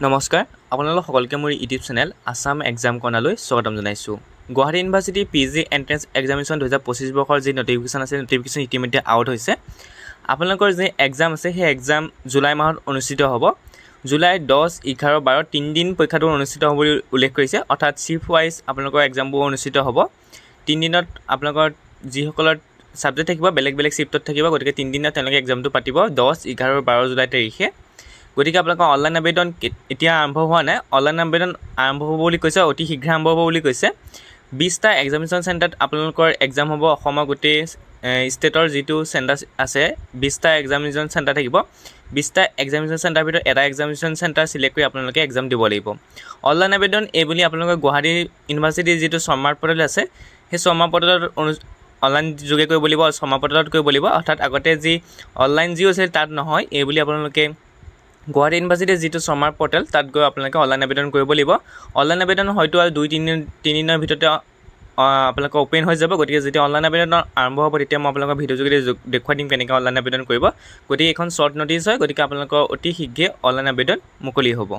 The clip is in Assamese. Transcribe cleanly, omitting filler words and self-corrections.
নমস্কাৰ আপোনালোক সকলকে মোৰ ইউটিউব চেনেল আসাম এক্সাম কৰ্ণাৰলৈ স্বাগতম জনাইছোঁ। Guwahati university PG entrance examination 2025 বৰ্ষৰ যি নটিফিকেশ্যন আছে নটিফিকেশ্যন ইতিমধ্যে আউট হৈছে। আপোনালোকৰ যে এক্সাম আছে সেই এক্সাম জুলাই মাহত অনুষ্ঠিত হ'ব। জুলাই 10, 11, 12 3 দিন পৰীক্ষাটো অনুষ্ঠিত হ'ব বুলি উল্লেখ কৰিছে। অৰ্থাৎ শিফ্ট ৱাইজ আপোনালোকৰ এক্সামবোৰ অনুষ্ঠিত হ'ব। 3 দিনত আপোনালোকৰ যিসকলৰ সাবজেক্ট থাকিব বেলেগ বেলেগ শিফ্টত থাকিব, গতিকে 3 দিনত তেওঁলোকে এক্সামটো পাতিব 10, 11, 12 জুলাই তাৰিখে। গতিকে আপোনালোকৰ অনলাইন আবেদন এতিয়া আৰম্ভ হোৱা নাই। অনলাইন আবেদন আৰম্ভ হ'ব বুলি কৈছে, অতি শীঘ্ৰে আৰম্ভ হ'ব বুলি কৈছে। 20টা এক্সামিনেশ্যন চেণ্টাৰত আপোনালোকৰ এক্সাম হ'ব। অসমৰ গোটেই ষ্টেটৰ যিটো চেণ্টাৰ আছে 20টা এক্সামিনেশ্যন চেণ্টাৰ থাকিব। 20টা এক্সামিনেশ্যন চেণ্টাৰৰ ভিতৰত এটা এক্সামিনেশ্যন চেণ্টাৰ চিলেক্ট কৰি আপোনালোকে এক্সাম দিব লাগিব। অনলাইন আবেদন এই বুলি আপোনালোকৰ গুৱাহাটী ইউনিভাৰ্চিটিৰ যিটো স্মাৰ্ট পৰ্টেল আছে সেই স্মাৰ্ট পৰ্টেলত অনলাইন যোগে কৰিব লাগিব, স্মাৰ্ট পৰ্টেলত কৰিব লাগিব। অৰ্থাৎ আগতে যি অনলাইন যি আছিল তাত নহয়, এই বুলি আপোনালোকে গুৱাহাটী ইউনিভাৰ্চিটিৰ যিটো স্মাৰ্ট পৰ্টেল তাত গৈ আপোনালোকে অনলাইন আবেদন কৰিব লাগিব। অনলাইন আবেদন হয়তো আৰু 2-3 দিনৰ ভিতৰতে আপোনালোকৰ অ'পেন হৈ যাব। গতিকে যেতিয়া অনলাইন আবেদন আৰম্ভ হ'ব তেতিয়া মই আপোনালোকৰ ভিডিঅ' যোগেদি দেখুৱাই দিম কেনেকৈ অনলাইন আবেদন কৰিব। গতিকে এইখন শ্বৰ্ট নটিছ হয়, গতিকে আপোনালোকৰ অতি শীঘ্ৰে অনলাইন আবেদন মুকলি হ'ব।